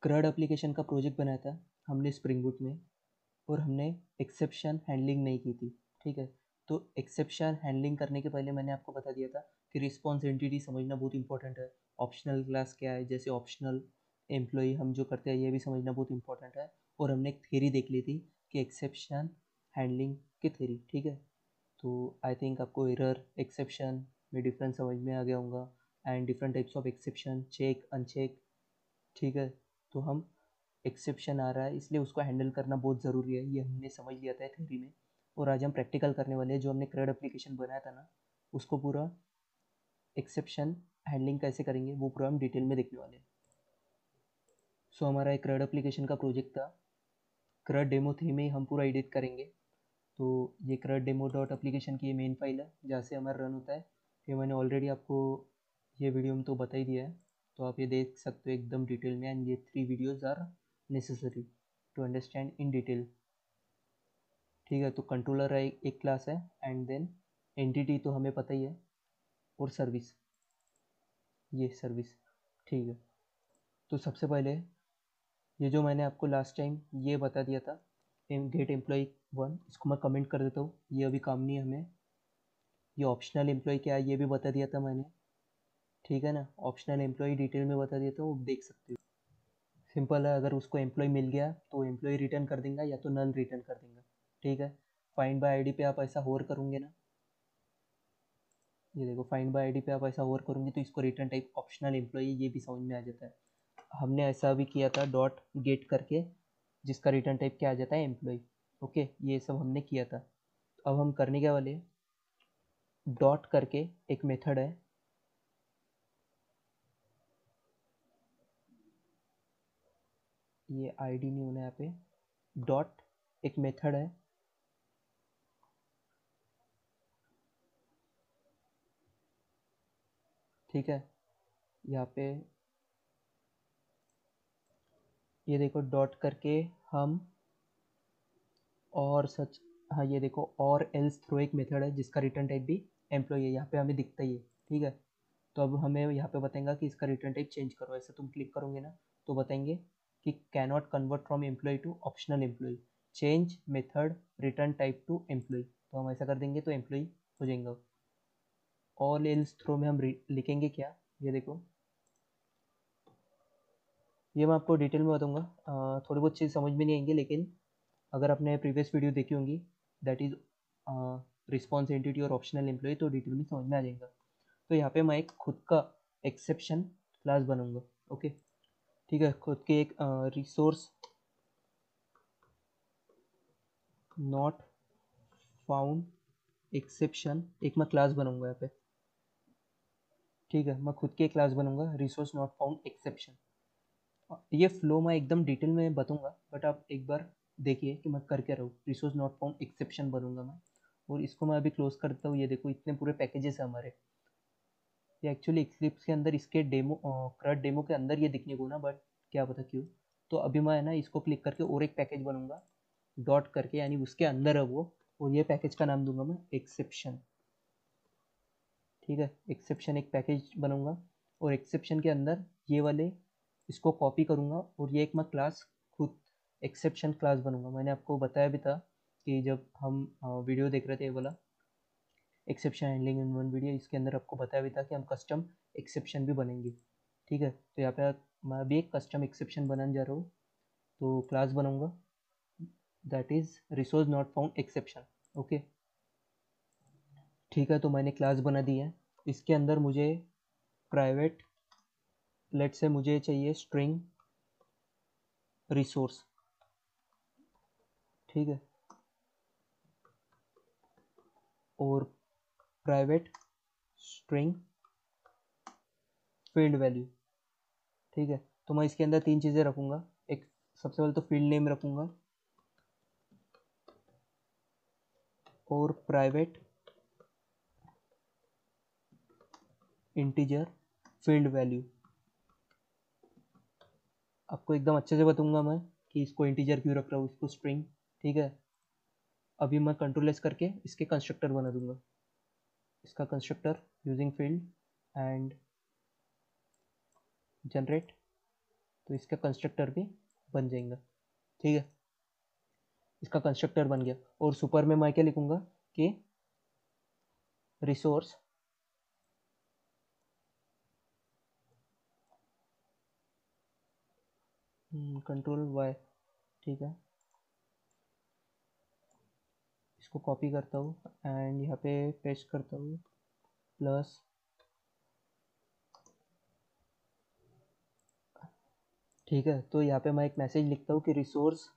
CRUD application का project बनाया था हमने स्प्रिंग बूट में, और हमने एक्सेप्शन हैंडलिंग नहीं की थी। ठीक है, तो एक्सेप्शन हैंडलिंग करने के पहले मैंने आपको बता दिया था कि रिस्पॉन्स एंटिटी समझना बहुत इंपॉर्टेंट है। ऑप्शनल क्लास क्या है, जैसे ऑप्शनल एम्प्लॉई हम जो करते हैं ये भी समझना बहुत इंपॉर्टेंट है। और हमने एक थ्योरी देख ली थी कि एक्सेप्शन हैंडलिंग की थ्योरी। ठीक है, तो आई थिंक आपको एरर एक्सेप्शन में डिफरेंस समझ में आ गया होगा, and different types of exception, check uncheck. ठीक है, तो हम एक्सेप्शन आ रहा है इसलिए उसको हैंडल करना बहुत ज़रूरी है, ये हमने समझ लिया था थ्योरी में। और आज हम प्रैक्टिकल करने वाले हैं, जो हमने CRUD एप्लीकेशन बनाया था ना उसको पूरा एक्सेप्शन हैंडलिंग कैसे करेंगे वो पूरा हम डिटेल में देखने वाले हैं। सो हमारा एक CRUD एप्लीकेशन का प्रोजेक्ट था, CRUD डेमो 3 में हम पूरा एडिट करेंगे। तो ये CRUD डेमो डॉट एप्लीकेशन की ये मेन फाइल है जहाँ से हमारा रन होता है। ये मैंने ऑलरेडी आपको ये वीडियो में तो बता ही दिया है, तो आप ये देख सकते हो एकदम डिटेल में। एंड ये 3 videos are necessary to understand in detail. ठीक है, तो कंट्रोलर एक क्लास है, एंड देन एंटिटी तो हमें पता ही है, और सर्विस, ये सर्विस। ठीक है, तो सबसे पहले ये जो मैंने आपको लास्ट टाइम ये बता दिया था गेट एम्प्लॉय 1, इसको मैं कमेंट कर देता हूँ, ये अभी काम नहीं है हमें। ये ऑप्शनल एम्प्लॉय क्या है ये भी बता दिया था मैंने। ठीक है ना, ऑप्शनल एम्प्लॉय डिटेल में बता दिया था, वो देख सकते हो। सिंपल है, अगर उसको एम्प्लॉय मिल गया तो एम्प्लॉय रिटर्न कर देगा या तो नल रिटर्न कर देगा। ठीक है, फाइंड बाय आईडी पे आप ऐसा होर करोगे ना, ये देखो फाइंड बाय आईडी पे आप ऐसा होर करोगे तो इसको रिटर्न टाइप ऑप्शनल एम्प्लॉई ये भी समझ में आ जाता है। हमने ऐसा भी किया था डॉट गेट करके, जिसका रिटर्न टाइप क्या आ जाता है, एम्प्लॉई। ओके, ये सब हमने किया था। अब हम करने क्या वाले, डॉट करके एक मेथड है, ये आईडी नहीं होना यहाँ पे, डॉट एक मेथड है, ठीक है। यहाँ पे ये देखो डॉट करके हम और सच, हाँ ये देखो और एल्स थ्रो एक मेथड है जिसका रिटर्न टाइप भी एम्प्लॉय है, यहाँ पे हमें दिखता ही है। ठीक है, तो अब हमें यहाँ पे बताएंगे कि इसका रिटर्न टाइप चेंज करो। ऐसे तुम क्लिक करोगे ना तो बताएंगे कि cannot convert from employee to optional employee, change method return type to employee. तो हम ऐसा कर देंगे तो एम्प्लॉय हो जाएगा। ऑल एल्स थ्रो में हम लिखेंगे क्या, ये देखो, ये मैं आपको डिटेल में बताऊंगा। थोड़ी बहुत चीज़ समझ में नहीं आएंगी, लेकिन अगर आपने प्रीवियस वीडियो देखी होंगी, दैट इज़ रिस्पॉन्स एंटिटी और ऑप्शनल एम्प्लॉय, तो डिटेल में समझ में आ जाएगा। तो यहाँ पे मैं एक खुद का एक्सेप्शन क्लास बनाऊंगा। ओके, ठीक है, खुद के एक रिसोर्स नॉट फाउंड एक्सेप्शन एक मैं क्लास बनाऊंगा यहाँ पे। ठीक है, मैं खुद की एक क्लास बनूंगा रिसोर्स नॉट फाउंड एक्सेप्शन। ये फ्लो मैं एकदम डिटेल में बताऊंगा, बट आप एक बार देखिए कि मैं कर क्या रहा हूँ। रिसोर्स नॉट फाउंड एक्सेप्शन बनूंगा मैं, और इसको मैं अभी क्लोज करता हूँ। ये देखो इतने पूरे पैकेजेस है हमारे। ये एक्चुअली एक्लिप्स के अंदर इसके डेमो CRUD डेमो के अंदर ये दिखने को ना, बट क्या पता क्यों। तो अभी मैं ना इसको क्लिक करके और एक पैकेज बनूंगा डॉट करके, यानी उसके अंदर है वो, और ये पैकेज का नाम दूंगा मैं एक्सेप्शन। ठीक है, एक्सेप्शन एक पैकेज बनूंगा, और एक्सेप्शन के अंदर ये वाले इसको कॉपी करूंगा, और ये एक मैं क्लास खुद एक्सेप्शन क्लास बनूंगा। मैंने आपको बताया भी था कि जब हम वीडियो देख रहे थे, ये वाला exception handling in one video, इसके अंदर आपको बताया भी था कि हम कस्टम एक्सेप्शन भी बनेंगे। ठीक है, तो यहाँ पे मैं भी एक कस्टम एक्सेप्शन बनाने जा रहा हूँ, तो क्लास बनाऊंगा that is resource not found exception. Okay, ठीक है, तो मैंने क्लास बना दी है। इसके अंदर मुझे प्राइवेट, लेट से मुझे चाहिए स्ट्रिंग रिसोर्स। ठीक है, और प्राइवेट स्ट्रिंग फील्ड वैल्यू। ठीक है, तो मैं इसके अंदर 3 चीज़ें रखूँगा। एक, सबसे पहले तो फील्ड नेम रखूँगा, और प्राइवेट इंटीजर फील्ड वैल्यू। आपको एकदम अच्छे से बताऊंगा मैं कि इसको इंटीजर क्यों रख रहा हूँ, इसको स्ट्रिंग। ठीक है, अभी मैं कंट्रोल एस करके इसके कंस्ट्रक्टर बना दूंगा, इसका constructor using field and generate तो इसका कंस्ट्रक्टर भी बन जाएगा। ठीक है, इसका कंस्ट्रक्टर बन गया। और सुपर में मैं क्या लिखूंगा कि रिसोर्स कंट्रोल वाई। ठीक है, इसको कॉपी करता हूँ एंड यहाँ पे पेस्ट करता हूँ प्लस। ठीक है, तो यहाँ पे मैं एक मैसेज लिखता हूँ कि रिसोर्स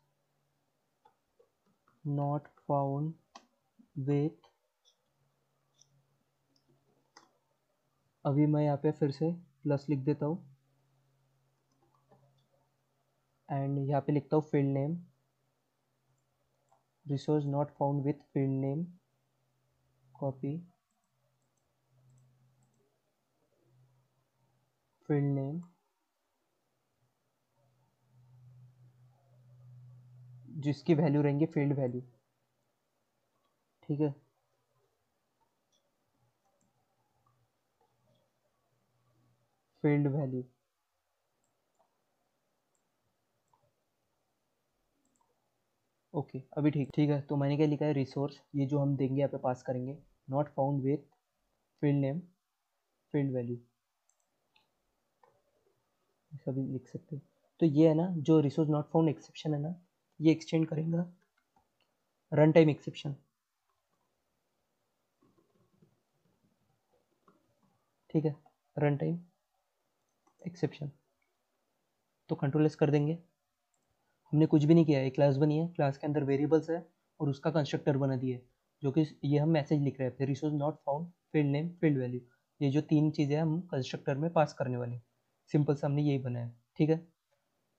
नॉट फाउंड विथ। अभी मैं यहाँ पे फिर से प्लस लिख देता हूँ एंड यहाँ पे लिखता हूँ field name, resource not found with field name, copy field name जिसकी वैल्यू रहेंगी फील्ड वैल्यू। ठीक है, फील्ड वैल्यू। ओके, अभी ठीक है। तो मैंने क्या लिखा है, रिसोर्स ये जो हम देंगे यहाँ पे पास करेंगे, not found with field name field value, सभी लिख सकते हैं। तो ये है ना, जो रिसोर्स नॉट फाउंड एक्सेप्शन है ना, ये एक्सटेंड करेगा रन टाइम एक्सेप्शन। ठीक है, रन टाइम एक्सेप्शन। तो कंट्रोल एस कर देंगे। हमने कुछ भी नहीं किया, एक क्लास बनी है, क्लास के अंदर वेरिएबल्स है और उसका कंस्ट्रक्टर बना दिया है, जो कि ये हम मैसेज लिख रहे हैं फिर resource not found field name field value. ये जो तीन चीज़ें हम कंस्ट्रक्टर में पास करने वाले हैं, सिंपल सा हमने यही बनाया। ठीक है,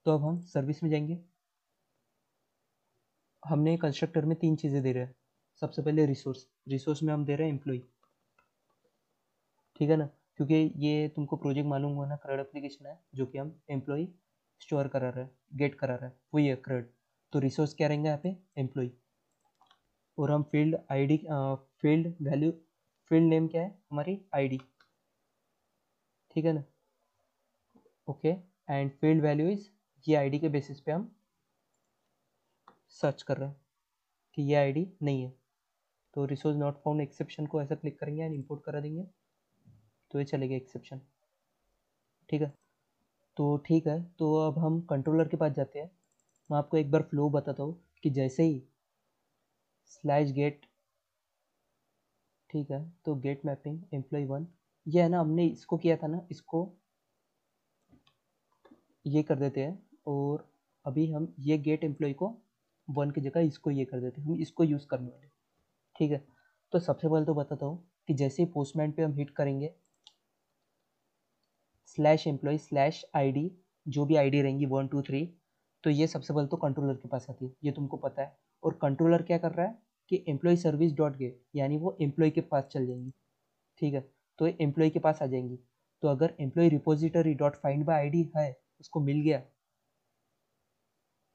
तो अब हम सर्विस में जाएंगे। हमने कंस्ट्रक्टर में तीन चीज़ें दे रहे हैं। सबसे पहले रिसोर्स, रिसोर्स में हम दे रहे हैं एम्प्लॉय। ठीक है ना, क्योंकि ये तुमको प्रोजेक्ट मालूम हुआ ना, CRUD एप्लीकेशन है जो कि हम एम्प्लॉय स्टोर करा रहा है, गेट करा रहा है, वही है CRUD। तो रिसोर्स क्या रहेंगे यहाँ पे, एम्प्लॉय। और हम field ID, field value, field name क्या है हमारी आईडी। ठीक है ना, okay. And field value is, ये आईडी के बेसिस पे हम सर्च कर रहे हैं कि ये आईडी नहीं है। तो रिसोर्स नॉट फाउंड एक्सेप्शन को ऐसा क्लिक करेंगे एंड इंपोर्ट करा देंगे, तो ये चलेगा एक्सेप्शन। ठीक है, तो ठीक है, तो अब हम कंट्रोलर के पास जाते हैं। मैं आपको एक बार फ्लो बताता हूँ कि जैसे ही स्लैश गेट, ठीक है, तो गेट मैपिंग एम्प्लॉय वन, ये है ना, हमने इसको किया था ना, इसको ये कर देते हैं। और अभी हम ये गेट एम्प्लॉय को वन की जगह इसको ये कर देते हैं, हम इसको यूज़ करने वाले। ठीक है, तो सबसे पहले तो बताता हूँ कि जैसे ही पोस्टमैन पे हम हिट करेंगे स्लैश एम्प्लॉय स्लैश आईडी, जो भी आईडी रहेंगी 1 2 3, तो ये सबसे पहले तो कंट्रोलर के पास आती है, ये तुमको पता है। और कंट्रोलर क्या कर रहा है कि एम्प्लॉय सर्विस डॉट गेट, यानी वो एम्प्लॉय के पास चल जाएंगी। ठीक है, तो ये एम्प्लॉय के पास आ जाएंगी। तो अगर employee repository dot find by ID है, उसको मिल गया,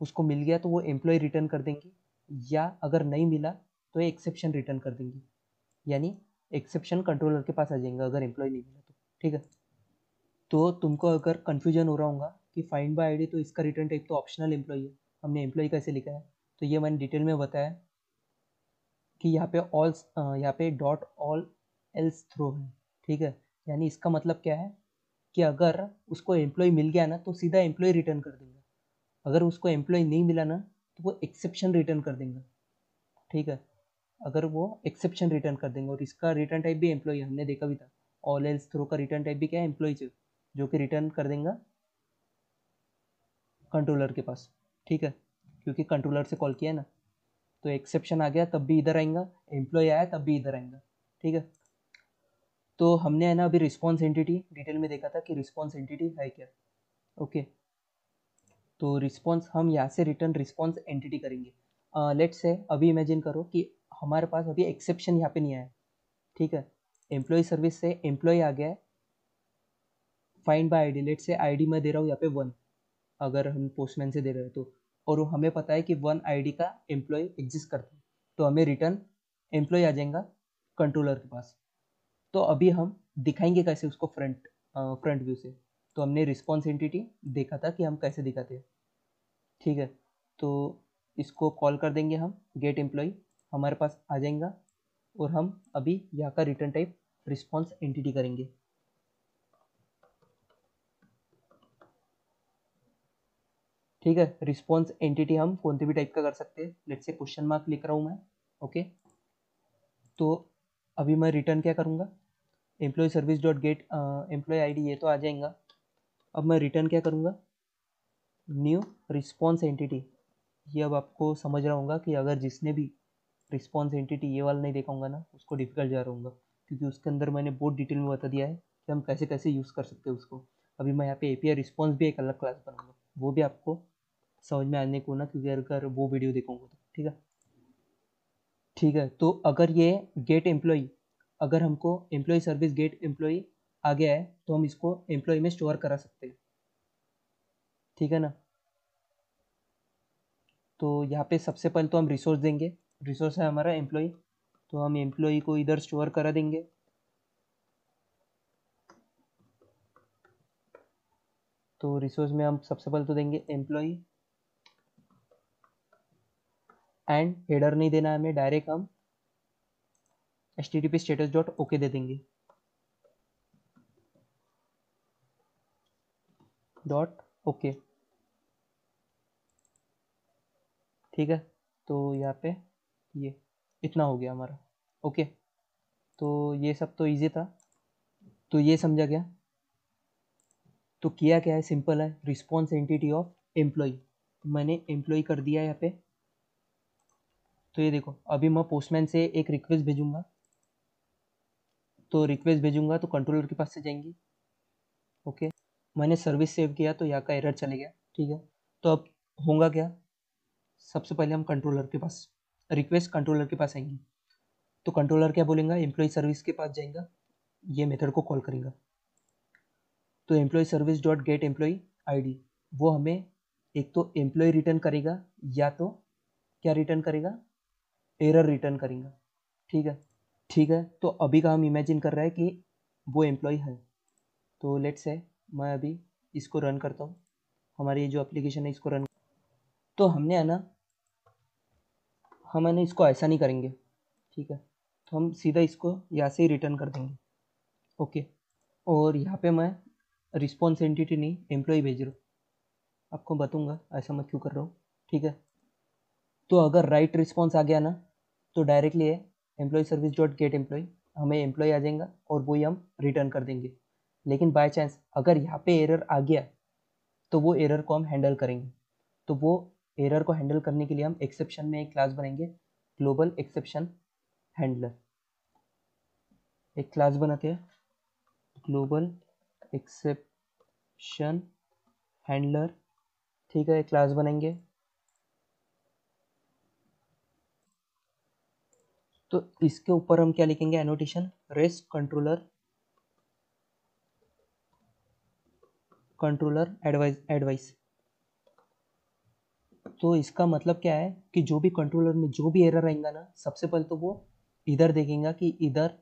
उसको मिल गया तो वो एम्प्लॉय रिटर्न कर देंगी, या अगर नहीं मिला तो ये एक्सेप्शन रिटर्न कर देंगी, यानी एक्सेप्शन कंट्रोलर के पास आ जाएगा अगर एम्प्लॉय नहीं मिला तो। ठीक है, तो तुमको अगर कन्फ्यूजन हो रहा होगा कि फाइंड बाय आईडी तो इसका रिटर्न टाइप तो ऑप्शनल एम्प्लॉय है, हमने एम्प्लॉय कैसे लिखा है, तो ये मैंने डिटेल में बताया कि यहाँ पे ऑल, यहाँ पे डॉट ऑल एल्स थ्रो है। ठीक है, यानी इसका मतलब क्या है कि अगर उसको एम्प्लॉय मिल गया ना तो सीधा एम्प्लॉय रिटर्न कर देंगे, अगर उसको एम्प्लॉय नहीं मिला ना तो वो एक्सेप्शन रिटर्न कर देंगे। ठीक है, अगर वो एक्सेप्शन रिटर्न कर देंगे, और इसका रिटर्न टाइप भी एम्प्लॉय हमने देखा भी था, ऑल एल्स थ्रो का रिटर्न टाइप भी क्या है, एम्प्लॉय, जो कि रिटर्न कर देंगे कंट्रोलर के पास। ठीक है, क्योंकि कंट्रोलर से कॉल किया है ना, तो एक्सेप्शन आ गया तब भी इधर आएगा, एम्प्लॉय आया तब भी इधर आएगा। ठीक है, तो हमने है ना अभी रिस्पॉन्स एंटिटी डिटेल में देखा था कि रिस्पॉन्स एंटिटी है क्या। ओके, तो रिस्पॉन्स हम यहाँ से रिटर्न रिस्पॉन्स एंटिटी करेंगे। लेट्स से अभी इमेजिन करो कि हमारे पास अभी एक्सेप्शन यहाँ पे नहीं आया। ठीक है, एम्प्लॉय सर्विस से एम्प्लॉय आ गया है, find by ID, let's say ID मैं दे रहा हूँ यहाँ पे 1, अगर हम पोस्टमैन से दे रहे हैं तो, और हमें पता है कि 1 आईडी का एम्प्लॉय एग्जिस्ट करता है, तो हमें रिटर्न एम्प्लॉय आ जाएगा कंट्रोलर के पास। तो अभी हम दिखाएंगे कैसे उसको फ्रंट व्यू से। तो हमने रिस्पॉन्स एंटिटी देखा था कि हम कैसे दिखाते हैं, ठीक है। तो इसको कॉल कर देंगे हम गेट एम्प्लॉय, हमारे पास आ जाएगा और हम अभी यहाँ का रिटर्न टाइप रिस्पॉन्स एंटिटी करेंगे। ठीक है, रिस्पॉन्स एंटिटी हम कौन से भी टाइप का कर सकते हैं, लेट्स से क्वेश्चन मार्क लिख रहा हूँ मैं, ओके। तो अभी मैं रिटर्न क्या करूँगा, employee service dot get employee ID, ये तो आ जाएगा। अब मैं रिटर्न क्या करूँगा, न्यू रिस्पॉन्स एंटिटी। ये अब आपको समझ रहा होगा कि अगर जिसने भी रिस्पॉन्स एंटिटी ये वाला नहीं देखा होगा ना, उसको डिफिकल्ट जा रहा होगा, क्योंकि उसके अंदर मैंने बहुत डिटेल में बता दिया है कि हम कैसे कैसे यूज़ कर सकते हैं उसको। अभी मैं यहाँ पे एपीआई रिस्पॉन्स भी एक अलग क्लास बनाऊंगा, वो भी आपको समझ में आने को ना, क्योंकि अगर वो वीडियो देखोगे तो, ठीक है। ठीक है, तो अगर ये गेट एम्प्लॉय, अगर हमको एम्प्लॉय सर्विस गेट एम्प्लॉय आ गया है तो हम इसको एम्प्लॉय में स्टोर करा सकते हैं, ठीक है ना। तो यहाँ पे सबसे पहले तो हम रिसोर्स देंगे, रिसोर्स है हमारा एम्प्लॉय, तो हम एम्प्लॉय को इधर स्टोर करा देंगे। तो रिसोर्स में हम सबसे पहले तो देंगे एम्प्लॉय, एंड हेडर नहीं देना हमें, डायरेक्ट हम http status डॉट ओके दे देंगे, डॉट ओके, ठीक है। तो यहाँ पे ये इतना हो गया हमारा, ओके। तो ये सब तो इजी था, तो ये समझा गया। तो किया क्या है, सिंपल है, रिस्पॉन्स एंटिटी ऑफ एम्प्लॉय, मैंने एम्प्लॉय कर दिया यहाँ पे। तो ये देखो, अभी मैं पोस्टमैन से एक रिक्वेस्ट भेजूंगा, तो रिक्वेस्ट भेजूंगा तो कंट्रोलर के पास से जाएंगी, ओके। मैंने सर्विस सेव किया तो यहाँ का एरर चले गया, ठीक है। तो अब होगा क्या, सबसे पहले हम कंट्रोलर के पास, रिक्वेस्ट कंट्रोलर के पास आएंगी, तो कंट्रोलर क्या बोलेगा, एम्प्लॉय सर्विस के पास जाएगा, ये मेथड को कॉल करेगा। तो employee service dot get employee ID, वो हमें एक तो एम्प्लॉय रिटर्न करेगा, या तो क्या रिटर्न करेगा, एरर रिटर्न करेगा, ठीक है। ठीक है, तो अभी का हम इमेजिन कर रहे हैं कि वो एम्प्लॉय है, तो लेट्स से मैं अभी इसको रन करता हूँ, हमारी ये जो एप्लीकेशन है इसको रन, तो हमने है ना, हम है ना इसको ऐसा नहीं करेंगे, ठीक है। तो हम सीधा इसको यहाँ से ही रिटर्न कर देंगे, ओके। और यहाँ पे मैं रिस्पॉन्स एंटिटी नहीं एम्प्लॉय भेज रहा हूँ, आपको बताऊँगा ऐसा मैं क्यों कर रहा हूँ, ठीक है। तो अगर राइट रिस्पॉन्स आ गया ना, तो डायरेक्टली है employee service dot get employee, हमें एम्प्लॉय आ जाएगा और वही हम रिटर्न कर देंगे। लेकिन बाय चांस अगर यहाँ पे एरर आ गया, तो वो एरर को हम हैंडल करेंगे। तो वो एरर को हैंडल करने के लिए हम एक्सेप्शन में एक क्लास बनाएंगे, ग्लोबल एक्सेप्शन हैंडलर। एक क्लास बनाते हैं, ग्लोबल एक्सेप्शन हैंडलर, ठीक है, एक क्लास बनाएंगे। तो इसके ऊपर हम क्या लिखेंगे, एनोटेशन रेस्ट कंट्रोलर एडवाइस। तो इसका मतलब क्या है कि जो भी कंट्रोलर में जो भी एरर आएगा ना, सबसे पहले तो वो इधर देखेगा कि इधर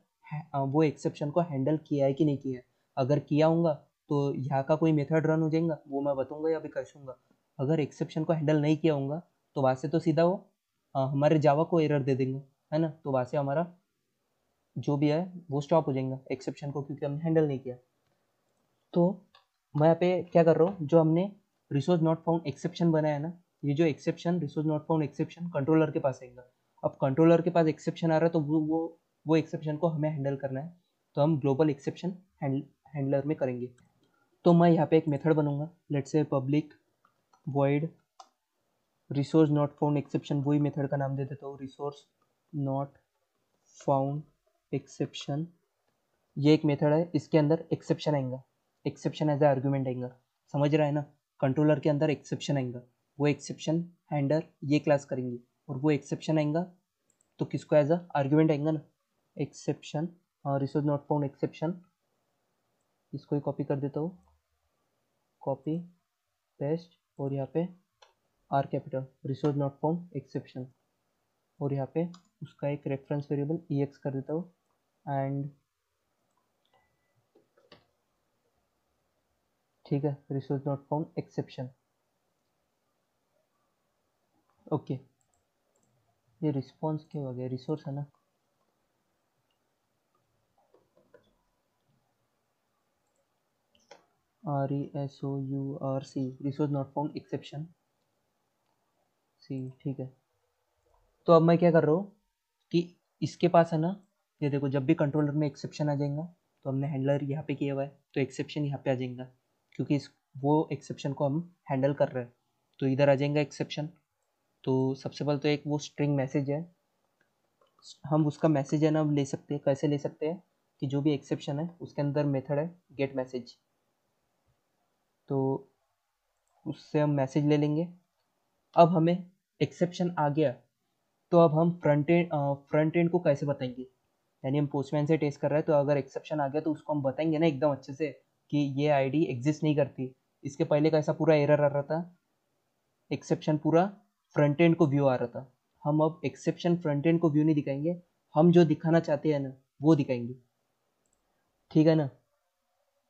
वो एक्सेप्शन को हैंडल किया है कि नहीं किया है। अगर किया होगा तो यहाँ का कोई मेथड रन हो जाएगा, वो मैं बताऊंगा या भी कैसूँगा। अगर एक्सेप्शन को हैंडल नहीं किया होगा तो वहाँ से तो सीधा वो हमारे जावा को एरर दे देंगे, है ना। तो वहाँ से हमारा जो भी है वो स्टॉप हो जाएगा एक्सेप्शन को, क्योंकि हमने हैंडल नहीं किया। तो मैं यहाँ पे क्या कर रहा हूँ, जो हमने रिसोर्स नॉट फाउंड एक्सेप्शन बनाया ना, ये जो exception resource not found exception controller के पास आएगा। अब कंट्रोलर के पास एक्सेप्शन आ रहा है तो वो एक्सेप्शन को हमें हैंडल करना है, तो हम ग्लोबल एक्सेप्शन हैंडलर में करेंगे। तो मैं यहाँ पे एक मेथड बनूंगा, let's say public void resource not found exception, वही मेथड का नाम दे देता हूँ, रिसोर्स नॉट फाउंड एक्सेप्शन। ये एक मेथड है, इसके अंदर एक्सेप्शन आएगा, एक्सेप्शन एज ए आर्गुमेंट आएगा, समझ रहा है ना। कंट्रोलर के अंदर एक्सेप्शन आएगा, वो एक्सेप्शन हैंडलर ये क्लास करेंगे, और वो एक्सेप्शन आएगा तो किसको एज अ आर्गुमेंट आएगा ना, exception, resource not found exception. इसको ही कॉपी कर देता हूँ, कॉपी पेस्ट, और यहाँ पे are capital resource not found exception, और यहाँ पे उसका एक रेफरेंस वेरिएबल EX कर देता हूँ। एंड ठीक है, resource not found exception. Okay, ये रिस्पॉन्स क्या हो गया, रिसोर्स है ना, RESOURC, resource not found exception see. ठीक है, तो अब मैं क्या कर रहा हूँ कि इसके पास है ना, ये देखो जब भी कंट्रोलर में एक्सेप्शन आ जाएगा तो हमने हैंडलर यहाँ पे किया हुआ है तो एक्सेप्शन यहाँ पे आ जाएगा, क्योंकि इस वो एक्सेप्शन को हम हैंडल कर रहे हैं, तो इधर आ जाएगा एक्सेप्शन। तो सबसे पहले तो एक वो स्ट्रिंग मैसेज है, हम उसका मैसेज है ना ले सकते हैं, कैसे ले सकते हैं कि जो भी एक्सेप्शन है उसके अंदर मेथड है गेट मैसेज, तो उससे हम मैसेज ले लेंगे। अब हमें एक्सेप्शन आ गया, तो अब हम फ्रंट एंड को कैसे बताएंगे, यानी हम पोस्टमैन से टेस्ट कर रहे हैं, तो अगर एक्सेप्शन आ गया तो उसको हम बताएंगे ना एकदम अच्छे से कि ये आईडी एग्जिस्ट नहीं करती। इसके पहले कैसा पूरा एरर आ रहा था, एक्सेप्शन पूरा फ्रंट एंड को व्यू आ रहा था। हम अब एक्सेप्शन फ्रंट एंड को व्यू नहीं दिखाएंगे, हम जो दिखाना चाहते हैं ना वो दिखाएंगे, ठीक है ना।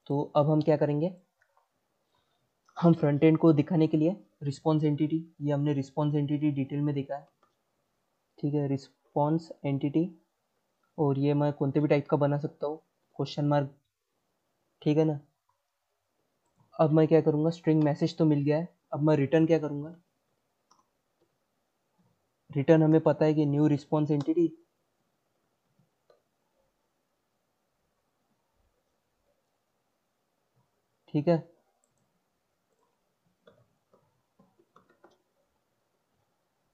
तो अब हम क्या करेंगे, हम फ्रंट एंड को दिखाने के लिए रिस्पॉन्स एंटिटी, ये हमने रिस्पॉन्स एंटिटी डिटेल में देखा है, ठीक है, रिस्पॉन्स एंटिटी, और ये मैं कोणते भी टाइप का बना सकता हूँ, क्वेश्चन मार्क, ठीक है ना। अब मैं क्या करूँगा, स्ट्रिंग मैसेज तो मिल गया है, अब मैं रिटर्न क्या करूँगा, रिटर्न हमें पता है कि न्यू रिस्पॉन्स एंटिटी, ठीक है,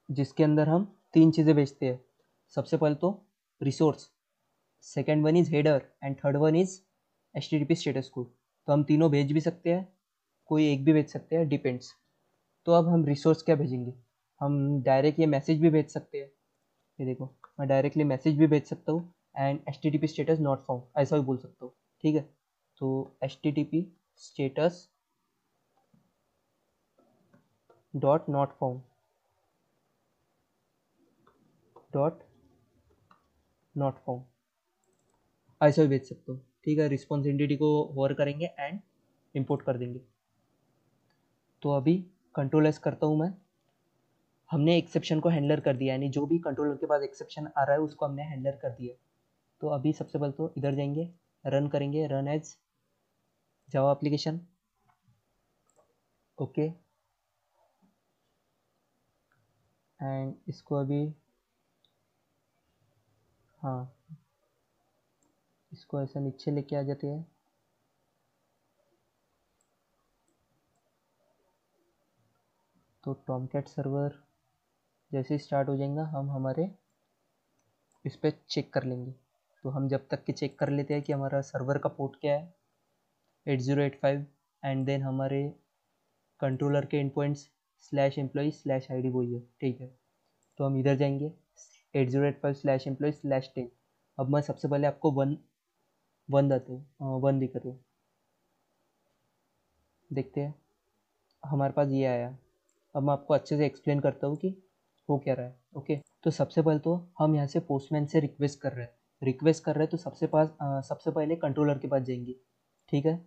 जिसके अंदर हम तीन चीज़ें भेजते हैं। सबसे पहले तो resource, second one is header and third one is HTTP status code. तो हम तीनों भेज भी सकते हैं, कोई एक भी भेज सकते हैं, डिपेंड्स। तो अब हम रिसोर्स क्या भेजेंगे, हम डायरेक्ट ये मैसेज भी भेज सकते हैं, ये देखो मैं डायरेक्टली मैसेज भी भेज सकता हूँ and HTTP status not found ऐसा भी बोल सकता हूँ, ठीक है। तो HTTP status dot not found dot not found ऐसा भी भेज सकता हूँ, ठीक है। रिस्पॉन्स एंटिटी को होवर करेंगे एंड इंपोर्ट कर देंगे। तो अभी कंट्रोल एस करता हूँ मैं, हमने एक्सेप्शन को हैंडलर कर दिया, यानी जो भी कंट्रोलर के पास एक्सेप्शन आ रहा है उसको हमने हैंडलर कर दिया। तो अभी सबसे पहले तो इधर जाएंगे, रन करेंगे, run as Java application, okay, and इसको अभी, हाँ इसको ऐसा नीचे लेके आ जाते हैं। तो टॉमकैट सर्वर जैसे ही स्टार्ट हो जाएगा हम हमारे इस पर चेक कर लेंगे। तो हम जब तक कि चेक कर लेते हैं कि हमारा सर्वर का पोर्ट क्या है 8085, एंड देन हमारे कंट्रोलर के एंड पॉइंट्स /employee/id वही है, ठीक है। तो हम इधर जाएंगे 8085/employee/10। अब मैं सबसे पहले आपको वन वन देता हूँ, वन दिखाता हूँ, देखते हैं हमारे पास ये आया। अब मैं आपको अच्छे से एक्सप्लेन करता हूँ कि हो क्या रहा है, ओके। तो सबसे पहले तो हम यहाँ से पोस्टमैन से रिक्वेस्ट कर रहे हैं, तो सबसे पहले कंट्रोलर के पास जाएंगे, ठीक है।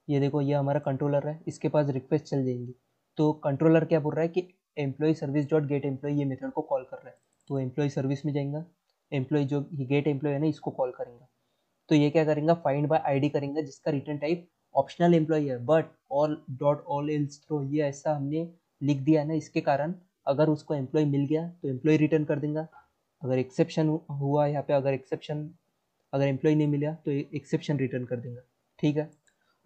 ये देखो ये हमारा कंट्रोलर है, इसके पास रिक्वेस्ट चल जाएंगी। तो कंट्रोलर क्या बोल रहा है कि employee service dot get employee ये मेथड को कॉल कर रहा है, तो एम्प्लॉय सर्विस में जाएगा, एम्प्लॉय जो गेट एम्प्लॉय है ना इसको कॉल करेंगे। तो ये क्या करेंगे, फाइंड बाय आईडी करेंगे जिसका रिटर्न टाइप ऑप्शनल एम्प्लॉय है, बट ऑल एल्स थ्रो, ये ऐसा हमने लिख दिया ना, इसके कारण अगर उसको एम्प्लॉय मिल गया तो एम्प्लॉय रिटर्न कर देगा, अगर एक्सेप्शन हुआ यहाँ पे, अगर एम्प्लॉय नहीं मिला तो एक्सेप्शन रिटर्न कर देगा, ठीक है।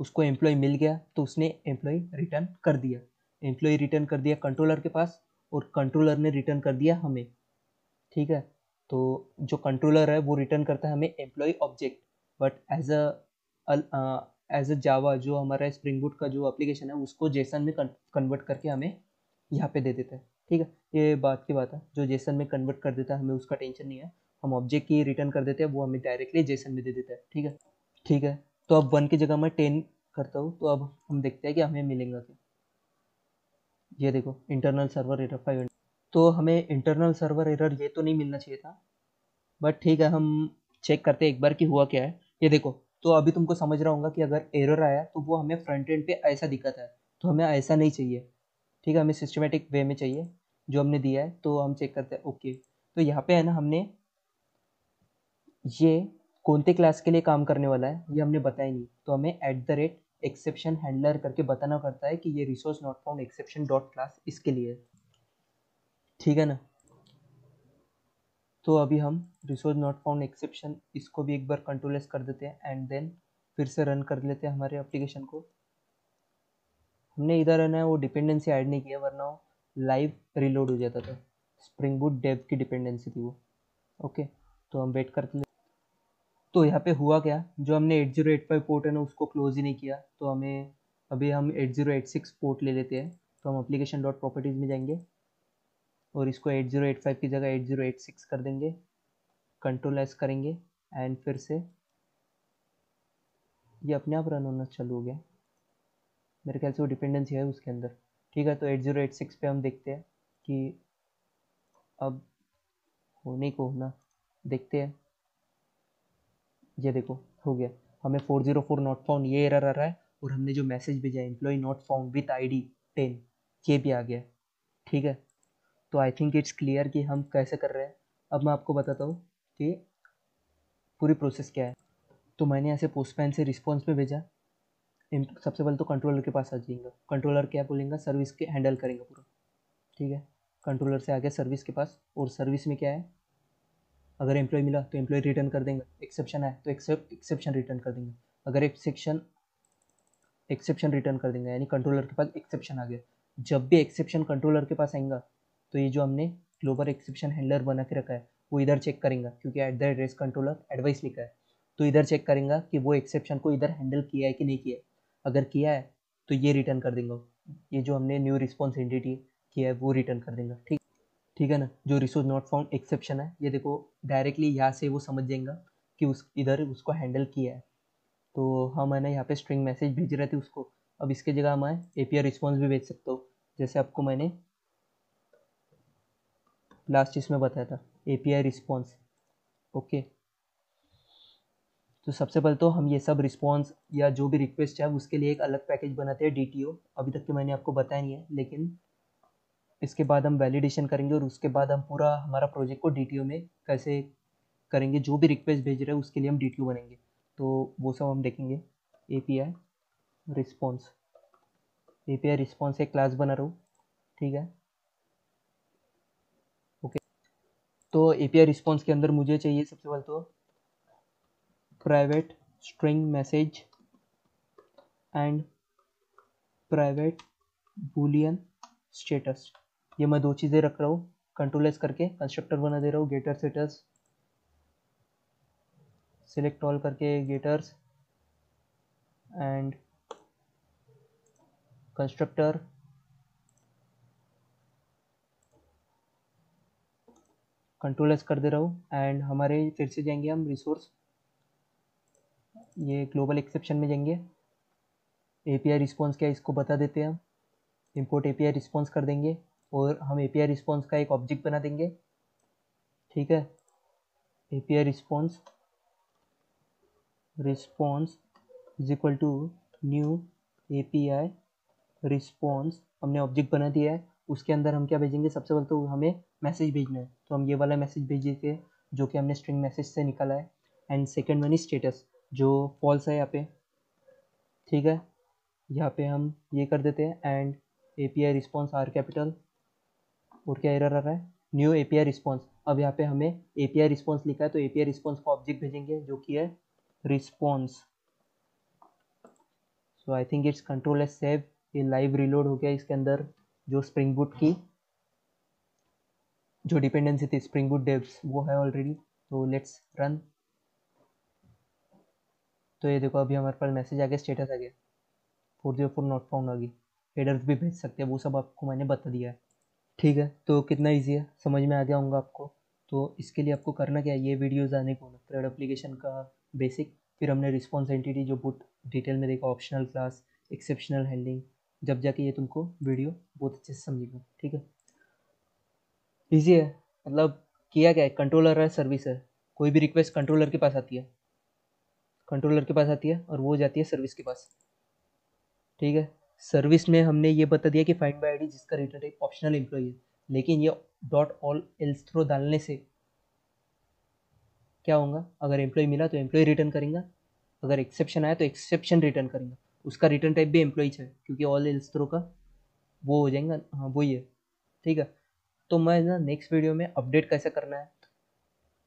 उसको एम्प्लॉय मिल गया तो उसने एम्प्लॉय रिटर्न कर दिया, एम्प्लॉय रिटर्न कर दिया कंट्रोलर के पास, और कंट्रोलर ने रिटर्न कर दिया हमें, ठीक है। तो जो कंट्रोलर है वो रिटर्न करता है हमें employ object, but as a Java जो हमारा स्प्रिंग बूट का जो एप्लीकेशन है उसको जेसन में कन्वर्ट करके हमें यहाँ पे दे देता है, ठीक है। ये बात की बात है, जो जेसन में कन्वर्ट कर देता है हमें उसका टेंशन नहीं है, हम ऑब्जेक्ट की रिटर्न कर देते हैं, वो हमें डायरेक्टली जेसन में दे देता है, ठीक है। ठीक है, तो अब 1 की जगह मैं 10 करता हूँ, तो अब हम देखते हैं कि हमें मिलेगा क्या। ये देखो इंटरनल सर्वर एरर 500, तो हमें इंटरनल सर्वर एरर ये तो नहीं मिलना चाहिए था, बट ठीक है हम चेक करते हैं एक बार कि हुआ क्या है। ये देखो तो अभी तुमको समझ रहा होगा कि अगर एरर आया तो वो हमें फ्रंट एंड पे ऐसा दिखाता है, तो हमें ऐसा नहीं चाहिए, ठीक है, हमें सिस्टमेटिक वे में चाहिए जो हमने दिया है। तो हम चेक करते हैं, ओके। तो यहाँ पे है ना, हमने ये कौनते क्लास के लिए काम करने वाला है ये हमने बताया नहीं, तो हमें @exception हैंडलर करके बताना पड़ता है कि ये resource not found exception dot class इसके लिए है, ठीक है ना। तो अभी हम रिसोर्स नॉट फाउंड एक्सेप्शन इसको भी एक बार कंट्रोल एस कर देते हैं एंड देन फिर से रन कर लेते हैं हमारे एप्लीकेशन को। हमने इधर है ना वो डिपेंडेंसी ऐड नहीं किया, वरना वो लाइव रिलोड हो जाता था। स्प्रिंग बूट डेव की डिपेंडेंसी थी वो, ओके। तो हम वेट करते। तो यहाँ पे हुआ क्या, जो हमने 8085 पोर्ट है ना उसको क्लोज ही नहीं किया, तो हमें अभी हम 8086 पोर्ट ले लेते हैं। तो हम एप्लीकेशन डॉट प्रॉपर्टीज़ में जाएंगे और इसको 8085 की जगह 8086 कर देंगे, कंट्रोल एस करेंगे एंड फिर से ये अपने आप रन होना चालू हो गया। मेरे ख्याल से वो डिपेंडेंसी है उसके अंदर, ठीक है। तो 8086 पे हम देखते हैं कि अब होने को होना, देखते हैं। ये देखो हो गया, हमें 404 नॉट फाउंड ये एरर आ रहा है, और हमने जो मैसेज भेजा है employee not found with ID 10 ये भी आ गया, ठीक है। तो आई थिंक इट्स क्लियर कि हम कैसे कर रहे हैं। अब मैं आपको बताता हूँ कि पूरी प्रोसेस क्या है। तो मैंने ऐसे पोस्टमैन से रिस्पॉन्स में भेजा, सबसे पहले तो कंट्रोलर के पास आ जाएगा, कंट्रोलर क्या बोलेंगे, सर्विस के हैंडल करेंगे पूरा, ठीक है। कंट्रोलर से आगे सर्विस के पास, और सर्विस में क्या है, अगर एम्प्लॉय मिला तो एम्प्लॉय रिटर्न कर देंगे, एक्सेप्शन है तो एक्सेप्शन रिटर्न कर देंगे, अगर एक्सेप्शन रिटर्न कर देंगे, यानी कंट्रोलर के पास एक्सेप्शन आ गया। जब भी एक्सेप्शन कंट्रोलर के पास आएगा तो ये जो हमने ग्लोबल एक्सेप्शन हैंडलर बना के रखा है वो इधर चेक करेंगे, क्योंकि @रेस कंट्रोलर एडवाइस लिखा है, तो इधर चेक करेंगे कि वो एक्सेप्शन को इधर हैंडल किया है कि नहीं किया है। अगर किया है तो ये रिटर्न कर देंगे, ये जो हमने न्यू रिस्पॉन्स एंटिटी किया है वो रिटर्न कर देंगे, ठीक, ठीक है ना। जो रिसोर्स नॉट फाउंड एक्सेप्शन है ये देखो डायरेक्टली यहाँ से वो समझ जाएगा कि उस इधर उसको हैंडल किया है। तो हम है ना यहाँ पे स्ट्रिंग मैसेज भेज रहे थे उसको, अब इसके जगह मैं API रिस्पॉन्स भी भेज सकता हूँ, जैसे आपको मैंने लास्ट इसमें बताया था API रिस्पॉन्स, ओके। तो सबसे पहले तो हम ये सब रिस्पॉन्स या जो भी रिक्वेस्ट है उसके लिए एक अलग पैकेज बनाते हैं DTO, अभी तक तो मैंने आपको बताया नहीं है, लेकिन इसके बाद हम वैलिडेशन करेंगे और उसके बाद हम पूरा हमारा प्रोजेक्ट को DTO में कैसे करेंगे, जो भी रिक्वेस्ट भेज रहे हैं उसके लिए हम DTO बनेंगे, तो वो सब हम देखेंगे। API रिस्पॉन्स, API रिस्पॉन्स एक क्लास बना रहा हूँ, ठीक है, ओके। तो API रिस्पॉन्स के अंदर मुझे चाहिए सबसे पहले तो private string message and private Boolean status, ये मैं दो चीज़ें रख रहा हूँ, कंट्रोल एस करके कंस्ट्रक्टर बना दे रहा हूँ, गेटर स्टेटस सिलेक्ट ऑल करके getters and constructor control S कर दे रहा हूँ। एंड हमारे फिर से जाएंगे हम रिसोर्स, ये ग्लोबल एक्सेप्शन में जाएंगे, API रिस्पॉन्स क्या है इसको बता देते हैं हम, इंपोर्ट API रिस्पॉन्स कर देंगे और हम API रिस्पॉन्स का एक ऑब्जेक्ट बना देंगे, ठीक है। API response is equal to new API response, हमने ऑब्जेक्ट बना दिया है, उसके अंदर हम क्या भेजेंगे, सबसे पहले तो हमें मैसेज भेजना है, तो हम ये वाला मैसेज भेजेंगे जो कि हमने स्ट्रिंग मैसेज से निकाला है। And second one is status जो फॉल्स है यहाँ पे, ठीक है। यहाँ पे हम ये कर देते हैं and API response R capital, और क्या एरर आ रहा है, न्यू API रिस्पॉन्स। अब यहाँ पे हमें API रिस्पॉन्स लिखा है तो API रिस्पॉन्स का ऑब्जेक्ट भेजेंगे जो कि है response. So I think it's control S save, ये लाइव रिलोड हो गया, इसके अंदर जो स्प्रिंग बूट की जो डिपेंडेंसी थी स्प्रिंग बूट डेव्स वो है ऑलरेडी, तो लेट्स रन। तो ये देखो अभी हमारे पास मैसेज आ गया, स्टेटस आ गया, 404 नॉट फाउंड आ गई, हेडर्स भी भेज सकते हैं, वो सब आपको मैंने बता दिया है, ठीक है। तो कितना ईजी है, समझ में आ गया होगा आपको। तो इसके लिए आपको करना क्या है, ये वीडियोज़ आने को थ्रेड एप्लीकेशन का बेसिक, फिर हमने रिस्पॉन्स एंटिटी जो बूट डिटेल में देखा, ऑप्शनल क्लास, एक्सेप्शनल हैंडलिंग, जब जाके ये तुमको वीडियो बहुत अच्छे से समझेगा, ठीक है। ईजी है, मतलब किया क्या है, कंट्रोलर है सर्विस है, कोई भी रिक्वेस्ट कंट्रोलर के पास आती है, कंट्रोलर के पास आती है और वो जाती है सर्विस के पास। ठीक है, सर्विस में हमने ये बता दिया कि फाइंड बाय आईडी जिसका रिटर्न टाइप ऑप्शनल एम्प्लॉई है, लेकिन ये डॉट ऑल एल्स थ्रो डालने से क्या होगा, अगर एम्प्लॉय मिला तो एम्प्लॉय रिटर्न करेंगे, अगर एक्सेप्शन आया तो एक्सेप्शन रिटर्न करेंगे, उसका रिटर्न टाइप भी एम्प्लॉय है क्योंकि ऑल एल्स थ्रो का वो हो जाएगा। हाँ वही है। ठीक है, तो मैं ना नेक्स्ट वीडियो में अपडेट कैसे करना है,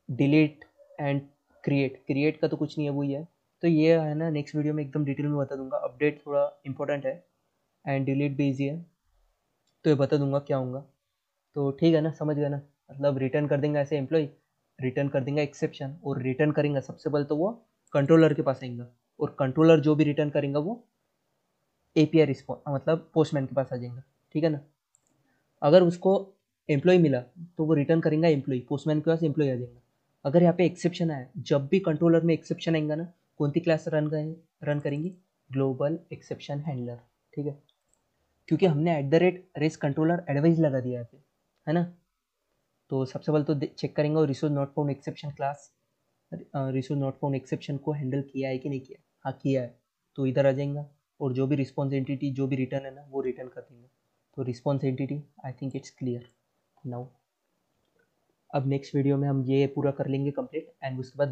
डिलीट एंड क्रिएट, क्रिएट का तो कुछ नहीं है वही है, तो ये है ना नेक्स्ट वीडियो में एकदम डिटेल में बता दूंगा। अपडेट थोड़ा इंपॉर्टेंट है एंड डिलीट भी ईजी है, तो ये बता दूंगा क्या होगा। तो ठीक है ना, समझ गए ना, मतलब रिटर्न कर देंगे ऐसे एम्प्लॉय, रिटर्न कर देंगे एक्सेप्शन, और रिटर्न करेंगे सबसे पहले तो वो कंट्रोलर के पास आएंगे, और कंट्रोलर जो भी रिटर्न करेंगे वो एपीआई रिस्पॉन्स मतलब पोस्टमैन के पास आ जाएंगे। ठीक है ना, अगर उसको एम्प्लॉय मिला तो वो रिटर्न करेंगे एम्प्लॉय, पोस्टमैन के पास एम्प्लॉय आ जाएगा। अगर यहाँ पे एक्सेप्शन आया, जब भी कंट्रोलर में एक्सेप्शन आएगा ना, कौन सी क्लास रन करेंगी, ग्लोबल एक्सेप्शन हैंडलर। ठीक है, क्योंकि हमने @रेस कंट्रोलर एडवाइस लगा दिया है ना। तो सबसे पहले तो चेक करेंगे resource not found exception class, resource not found exception को हैंडल किया है कि नहीं किया, हाँ किया है, तो इधर आ जाएगा, और जो भी रिस्पॉन्स एंटिटी जो भी रिटर्न है ना वो रिटर्न कर देंगे। तो response entity I think it's clear now. अब नेक्स्ट वीडियो में हम ये पूरा कर लेंगे कंप्लीट, एंड उसके बाद